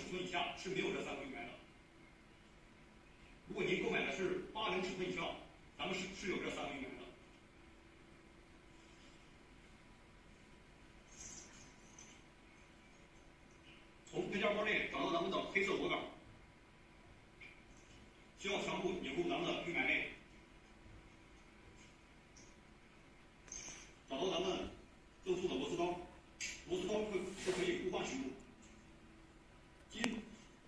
尺寸以下是没有这3个用源的。如果您购买的是80尺寸以上，咱们是有这3个用源的。从配件包内找到咱们的黑色螺杆，需要全部拧入咱们的用源内，找到咱们正负的螺丝刀，螺丝刀是可以互换使用。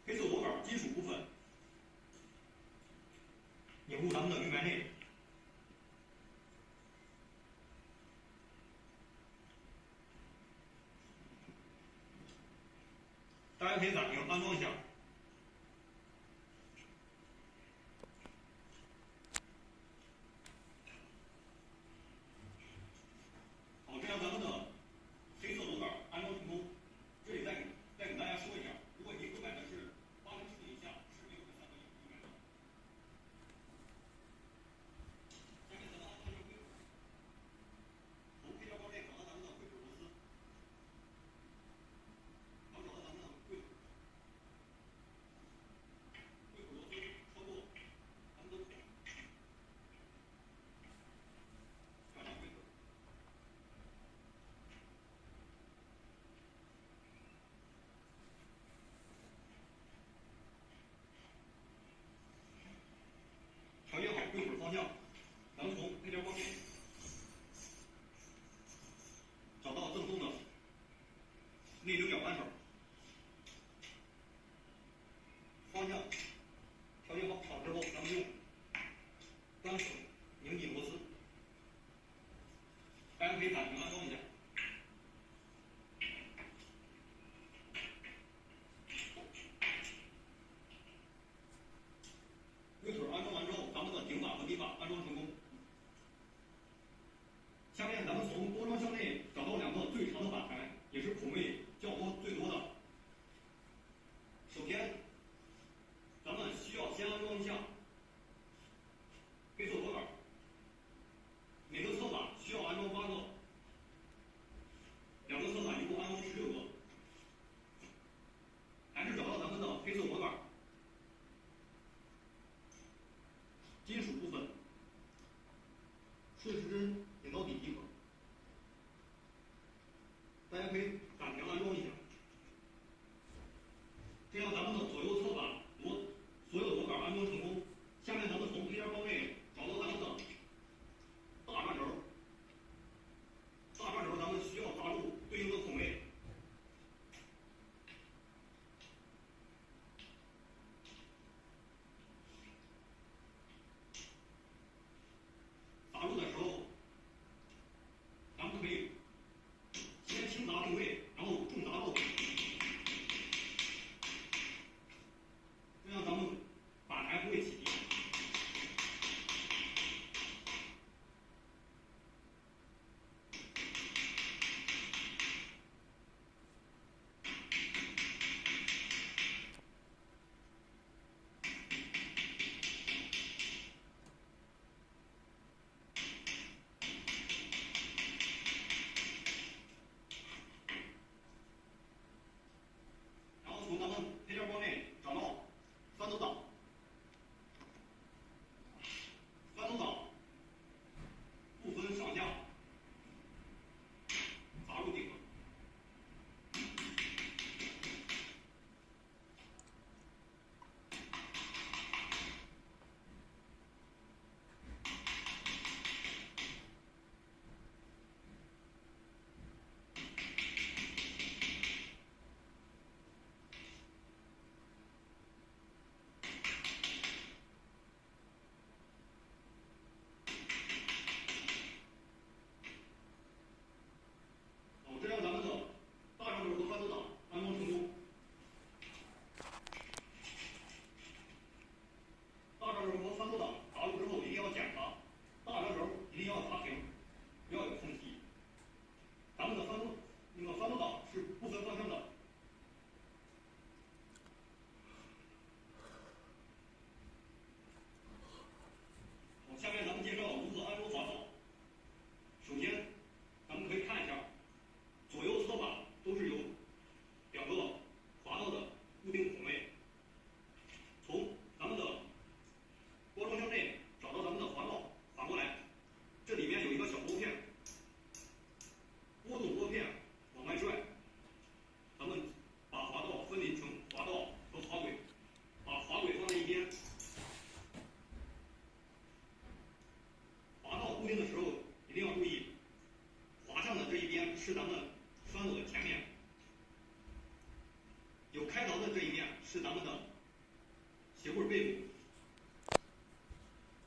黑色螺杆金属部分拧入咱们的用源内，大家可以暂停安装一下。好，这样咱们的黑色螺杆安装成功。这里再给大家说一下，如果您购买的是80尺寸以下，是没有这3个用源的。下面咱们安装一下硅口，从配件包内找到咱们的硅口螺丝，然后找到咱们的硅口螺丝穿过咱们的孔，转上硅口。调节好硅口方向，咱们从配件包内找到正宗的内流角扳手，方向调节好之后，咱们用单手拧紧螺丝。大家可以暂停安装一下。硅口安装完之后，咱们的顶把和底把安装成功。下面咱们从多装箱内找到2个最长的板材，也是孔位较多最多的。首先，咱们需要先安装一下黑色螺杆，每个侧板需要安装8个，2个侧板一共安装16个。还是找到咱们的黑色螺杆，金属部分，顺时针拧到底即可。大家可以暂停安装一下，这样咱们的左右侧板所有的螺杆安装成功。下面咱们从配件包内找到咱们的大转轴，大转轴咱们需要扎入对应的孔位。打入的时候，咱们可以先轻砸定位，然后重砸落穿斗的前面，有开凿的这一面是咱们的鞋柜背部，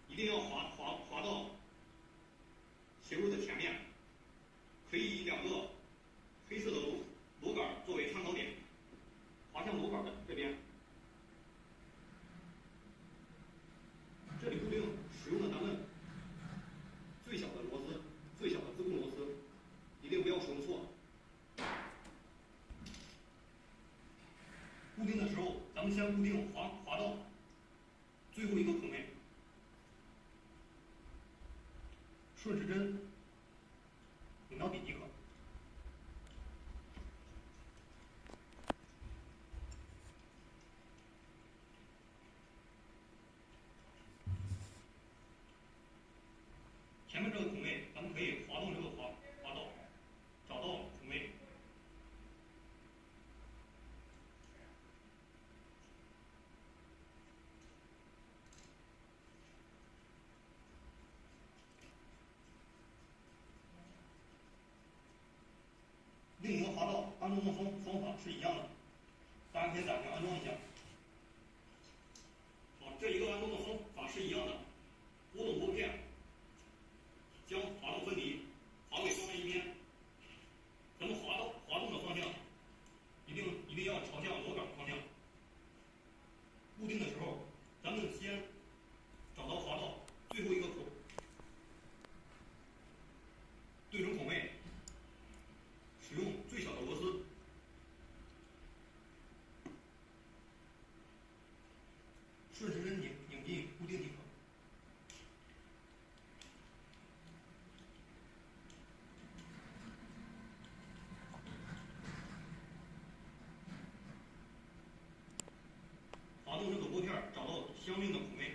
一定要滑到鞋柜的前面，可以以2个黑色的螺杆作为参考点，滑向螺杆的这边。这里固定使用的咱们最小的螺丝，最小的自贡螺丝，一定不要使用错。固定的时候，咱们先固定滑到最后一个孔位，顺时针拧到底即可。前面这个孔位，咱们可以滑动这个滑道，找到孔位。另一个滑道安装的方法是一样的，大家可以暂停安装一下。好，这一个安装的方法是一样的，拨动拨片，将滑道分离，滑轨放在一边。咱们滑动的方向一定要朝向螺杆的方向。固定的时候，咱们先找到滑道最后一个口，对准孔位，使用最小的螺丝，顺时针拧进固定即可。滑动这个拨片，找到相应的孔位，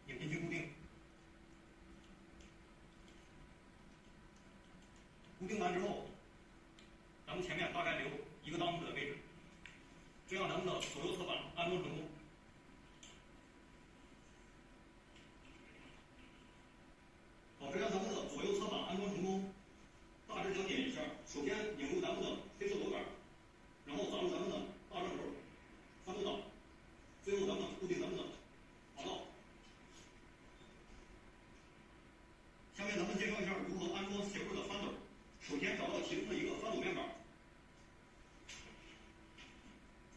拧进去固定。固定完之后，咱们前面大概留1个档的位置，这样咱们的左右侧板安装成功。好，这样咱们的左右侧板安装成功。大致讲解一下，首先拧入咱们的黑色螺杆，然后抓住咱们的大转轴，翻动档，最后咱们固定咱们的滑道。下面咱们介绍一下如何安装鞋柜的翻斗。首先找到其中的一个翻斗面板，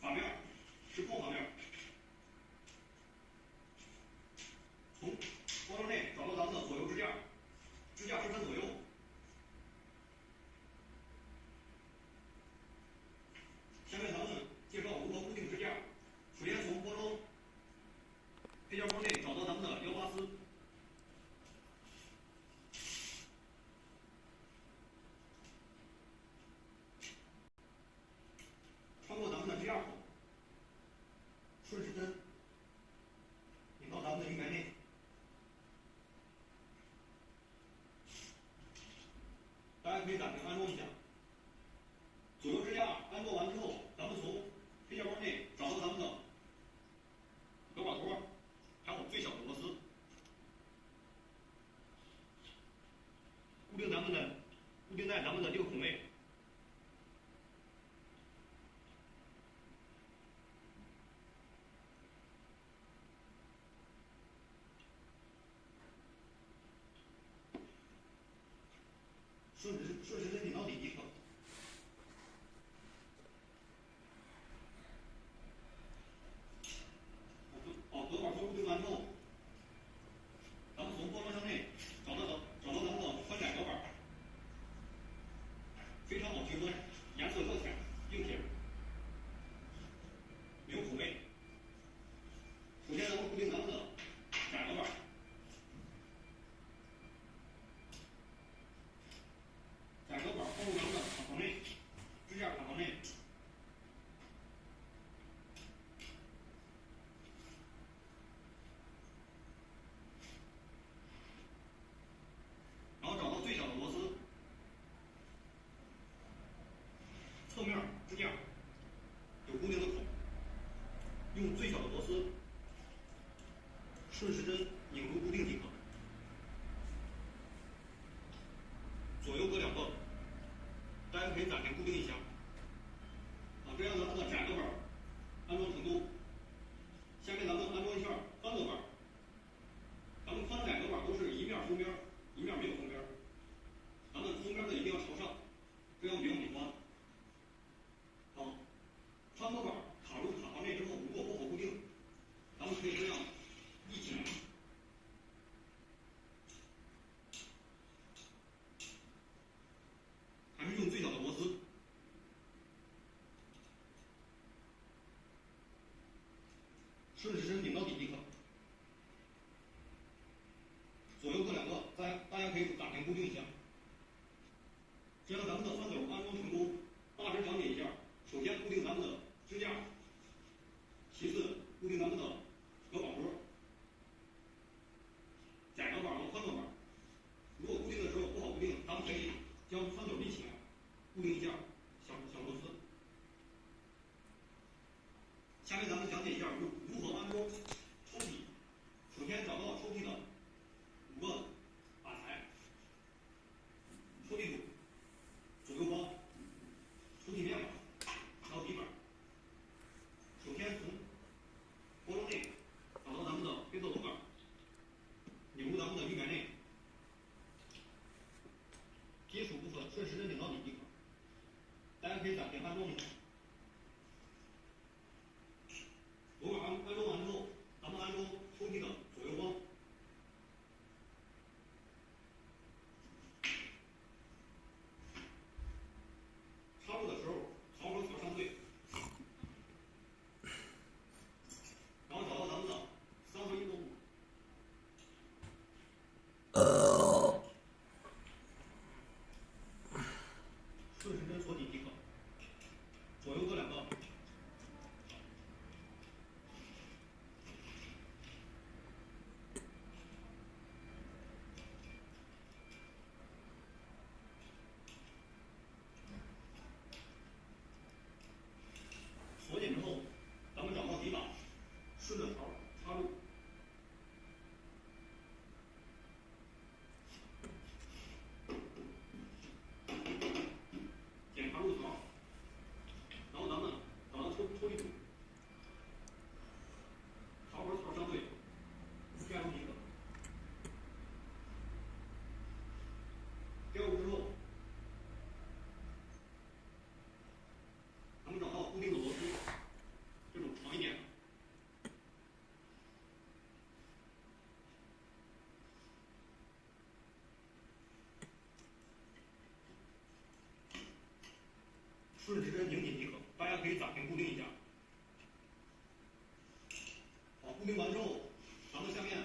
反面是后方面，从包装内找到咱们的左右支架，支架是分左右。下面咱们介绍如何固定支架。首先从包装配件包内找到咱们的腰八丝，穿过咱们的支架口，顺时针拧到咱们的玉白内。大家可以暂停安装一下。左右支架安装完之后，咱们从配件包内找到咱们的螺管托，还有最小的螺丝，固定在咱们的这个孔位。顺时针拧到底即可。好，螺管托固定完之后，咱们从包装箱内找到咱们的宽窄脚板，非最小的螺丝。顺时针拧到底即可。左右各两个，大家可以暂停固定一下。这样咱们的翻斗安装成功，大致讲解一下。首先固定咱们的支架，其次固定咱们的隔板波，窄隔板和宽隔板。如果固定的时候不好固定，咱们可以将翻斗立起来，固定一下小螺丝。下面咱们讲解一下如何安装抽屉。首先找到抽屉的5个板材，抽屉组、左右方、抽屉面板，还有底板。首先从包装内找到咱们的黑色螺杆，拧入咱们的玉盖内，金属部分顺时针拧到底即可。大家可以暂停安装一下。螺杆安装完之后，咱们安装抽屉的左右方。插入的时候，槽和槽相对，然后找到咱们的3合1的5，顺时针锁紧即可，左右各两个。锁紧之后，咱们找到底板，顺着槽插入。检查入槽，然后咱们找到抽屉组，槽和槽相对，盖入即可。盖入之后，咱们找到固定的螺丝，这种长一点的。顺时针拧紧即可，大家可以暂停固定一下。好，固定完之后，咱们下面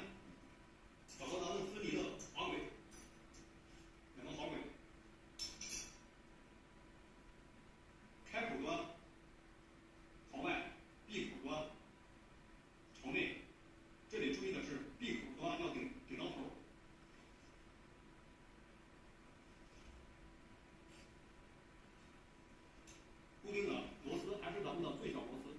找到咱们分离的滑轨，2个滑轨，开口端朝外，闭口端朝内。这里注意的是，闭口端要顶到头。固定的螺丝还是咱们的最小螺丝。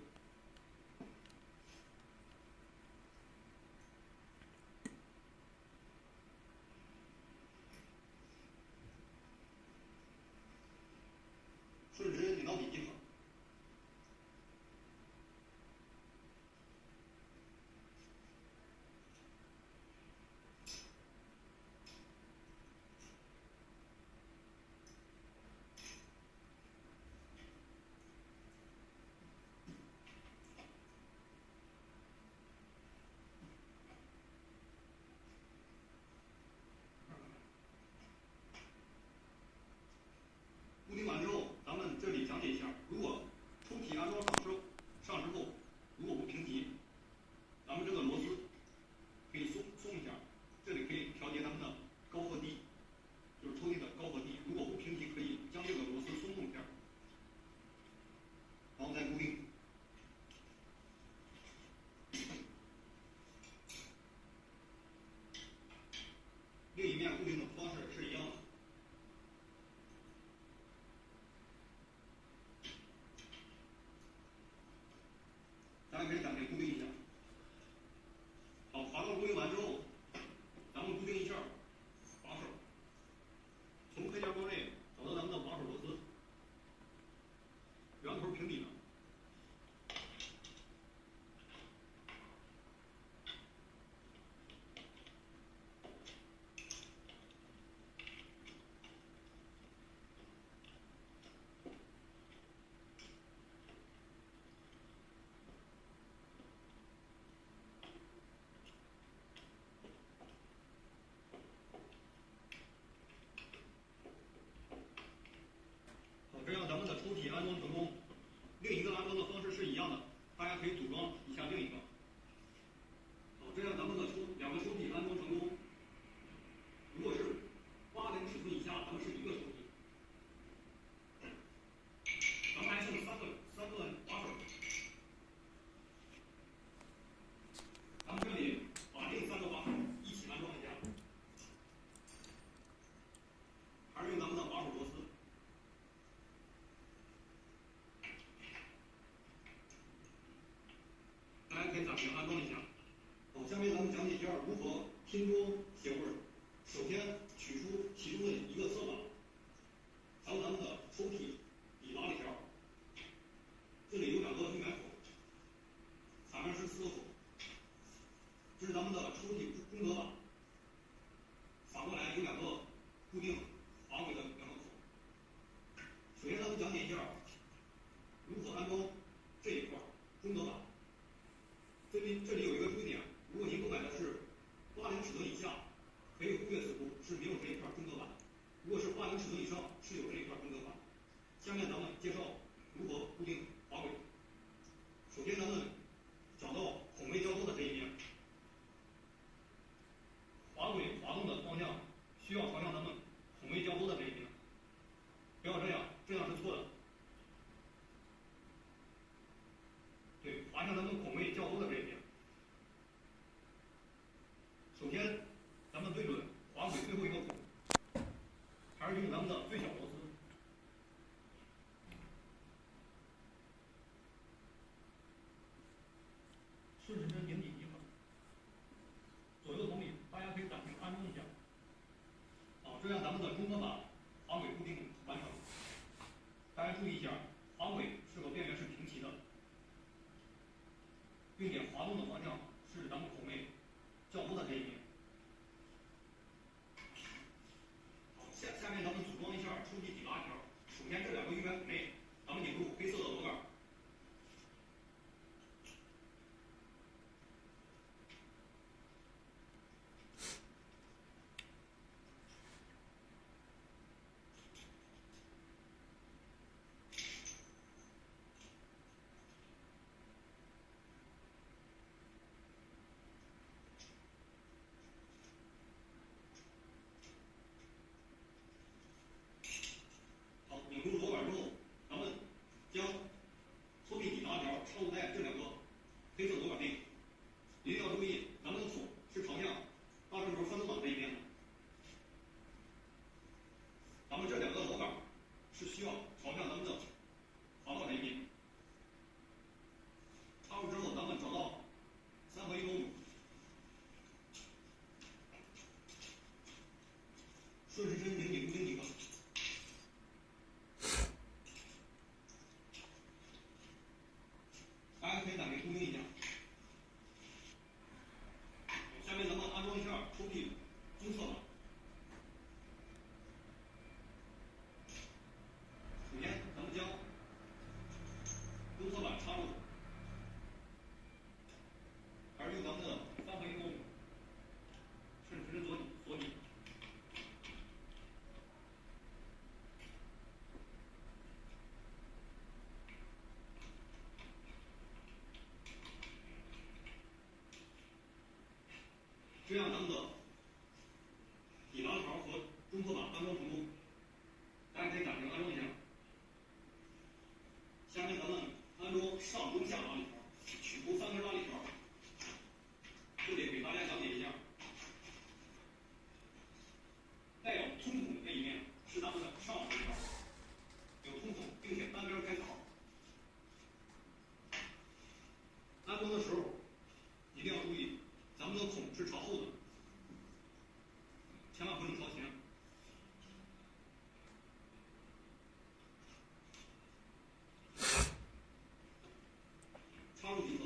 是用咱们的最小螺丝。顺时针拧紧一个，左右同理，大家可以暂停安装一下。好，这样咱们的中科板防伪固定完成。大家注意一下，防伪是否边缘是平齐的，并且滑动的方向是咱们孔位较多的这一面。好，下面咱们组装一下抽屉底拉条。首先这两个圆孔内，咱们拧入黑色的螺杆。拧入螺杆之后，咱们将抽屉底拉条插入在这两个黑色螺杆内。一定要注意，咱们的孔是朝向大正轴翻动档这一边的。咱们这两个螺杆是需要朝向咱们的滑道这一边。插入之后，咱们找到3合1公母，顺时针拧紧固定几个。大家可以暂停固定一下。下面咱们安装一下抽屉中侧板。首先，咱们将中侧板插入，还是用咱们的3合1公母，顺时针锁紧。这样咱们的底拉条和中侧板安装成功，大家可以暂停安装一下。下面咱们安装上中下拉力条，取出3根拉力条。这里给大家讲解一下，带有通孔的这一面是咱们的上拉力条，有通孔并且单边开槽。安装的时候一定要注意，咱们的孔是朝后的，千万不能朝前。插入即可。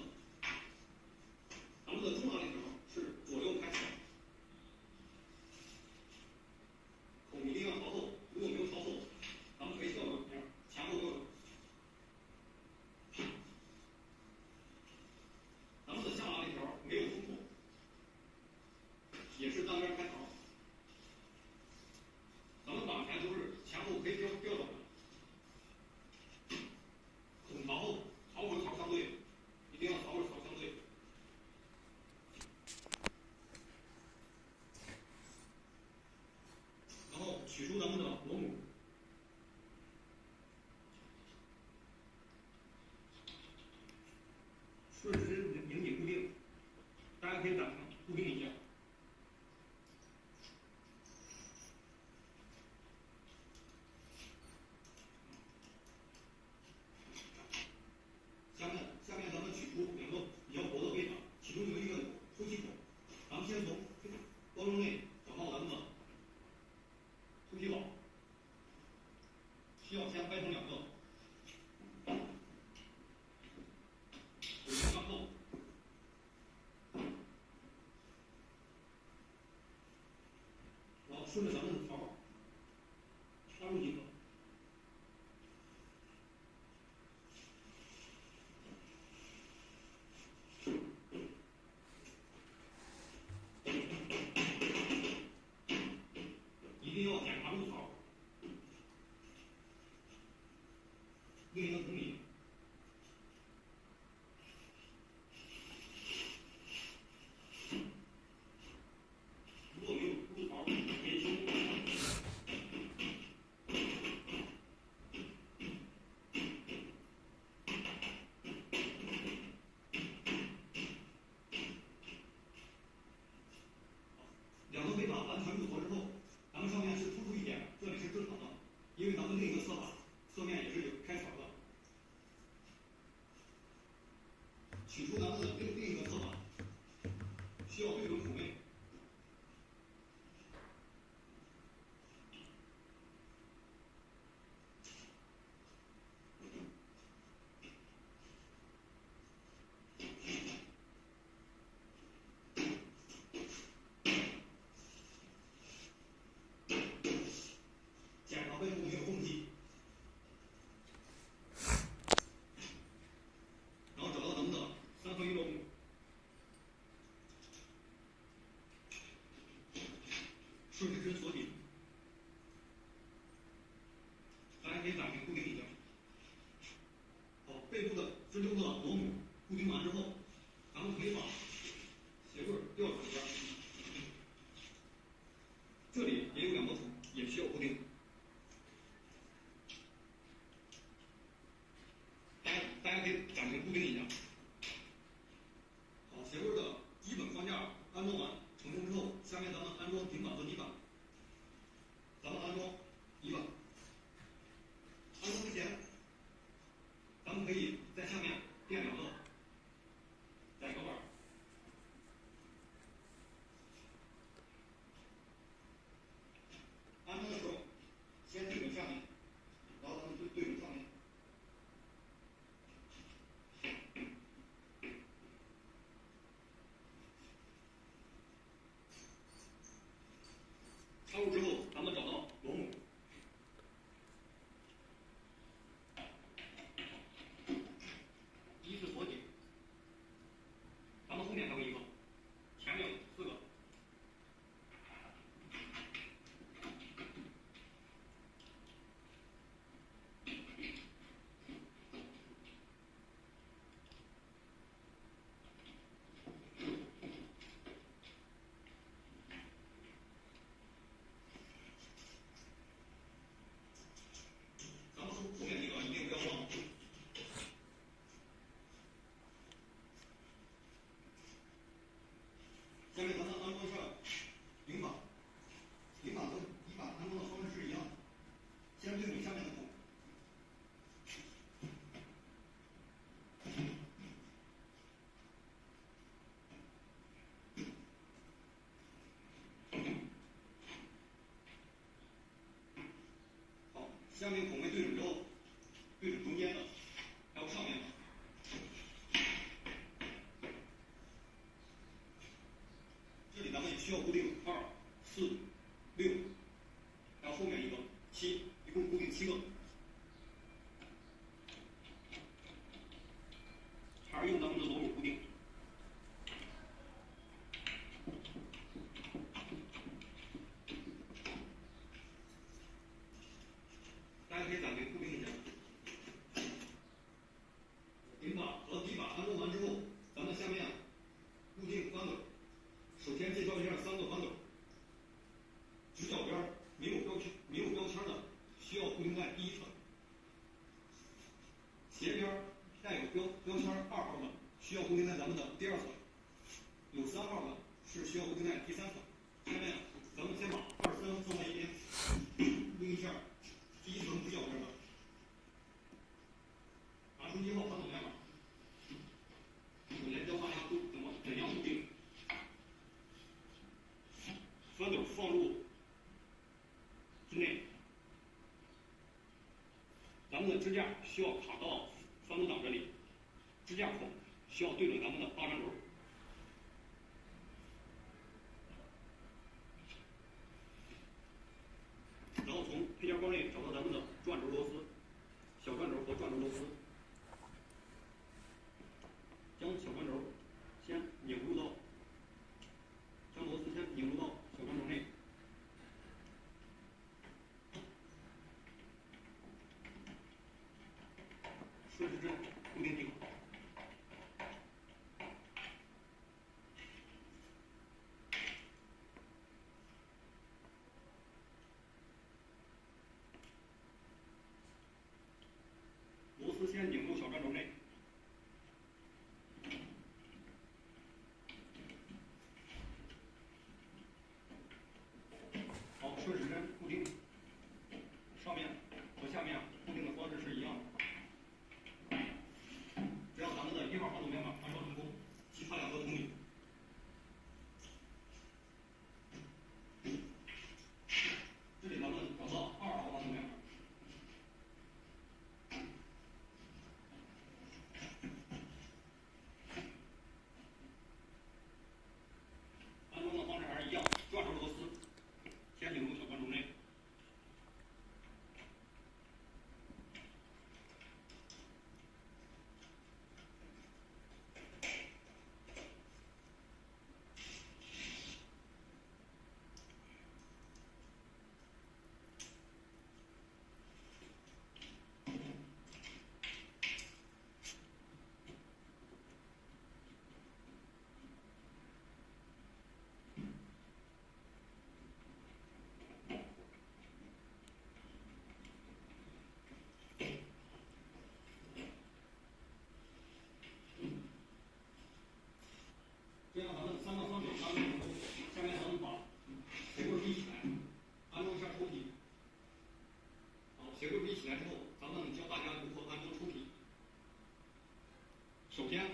咱们的中拉力条是左右开槽，孔一定要朝后，如果没有朝后，咱们可以调整一下，前后调整。咱们的下拉力条没有通孔，也是单边开槽。咱们板材都是前后可以调整的，孔朝后，槽和槽相对，一定要槽和槽相对。然后取出咱们的螺母，顺时针拧紧固定，大家可以暂停固定一下。下面咱们取出2个比较薄的背板，其中有一个抽气孔，咱们先从包装内找到咱们的抽气宝，需要先掰成2个，手动上扣，然后顺着咱们的槽插入即可。一定要检查入槽，另一个同理。如果没有入槽，可以修。2个背板完全入槽之后，咱们上面是突出一点，这六个螺母固定完之后，咱们可以把鞋柜吊转一下，这里也有两个孔，也需要固定。大家可以暂停固定一下。好，鞋柜的基本框架安装完成功之后，下面咱们安装顶板和底板。咱们安装底板，安装之前，咱们可以在下面垫两个载钢板。安装的时候，先对准下面，然后咱们对准上面。插入之后，咱们找到螺母，依次锁紧。咱们后面还有一个，前面有4个。咱们后面一个一定不要忘。下面咱们安装一下顶板，顶板和底板安装的方式是一样的，先对准下面的孔。好，下面孔位对准之后，对准中间的，还有上面的。这里咱们也需要固定2、4、6，还有后面一个7，一共固定7个。还是用咱们的螺母固定。大家可以暂停固定一下。顶板和底板安装完之后，咱们下面固定翻斗。首先介绍一下3个翻斗。直角边没有标签的，需要固定在第一层。斜边带有标签2号的，需要固定在咱们的第2层。有3号的是需要固定在第3层。下面咱们先把2、3放在一边，拎一下第一层直角边的，拿出1号翻斗面板。首先教大家怎样固定。翻斗放入之内，咱们的支架需要卡到翻斗档这里，支架孔需要对准咱们的8针轴。然后从配件包内找到咱们的转轴螺丝、小转轴和转轴螺丝，将小转轴先拧入到，将螺丝先拧入到小转轴内。顺时针固定即可。螺丝先拧入小转轴内。好，顺时针固定。上面和下面固定的方式是一样的。只要咱们的1号翻斗面板安装成功，其他2个同理。这里咱们找到2号翻斗面板，铁柜一起来之后，咱们教大家如何安装抽屉。首先，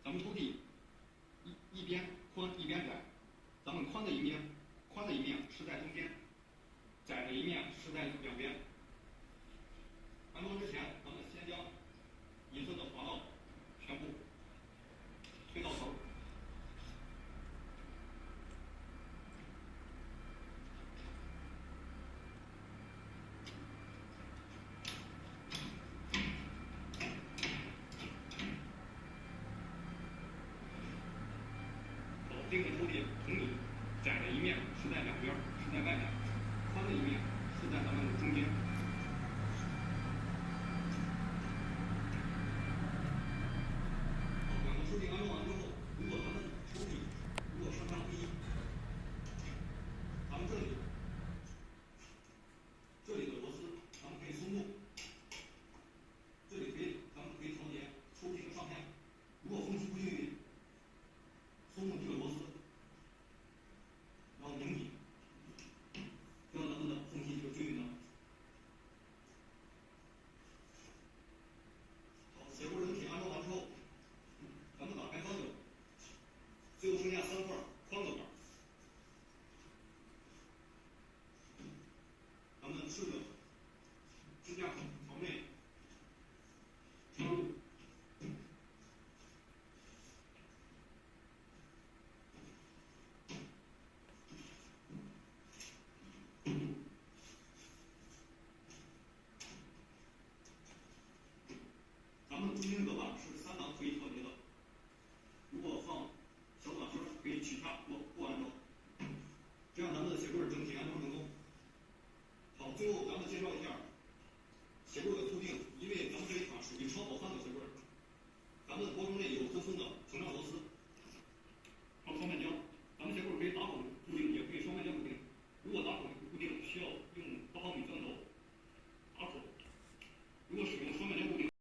咱们抽屉一边宽一边窄，咱们宽的一面是在中间，窄的一面是在两边。安装之前，咱们先将银色的滑道全部推到头。这个抽屉同理，窄的一面是在两边，是在外面；宽的一面是在咱们中间。两个抽屉安装完之后，如果咱们抽屉上下不一，咱们这里的螺丝咱们可以松动，咱们可以调节抽屉的上下。如果缝隙不均匀，松动这个螺丝，然后拧紧，这样咱们的缝隙就均匀了。好，铁锅整体安装完之后，咱们打开钢斗，最后剩下3块宽的板，咱们顺着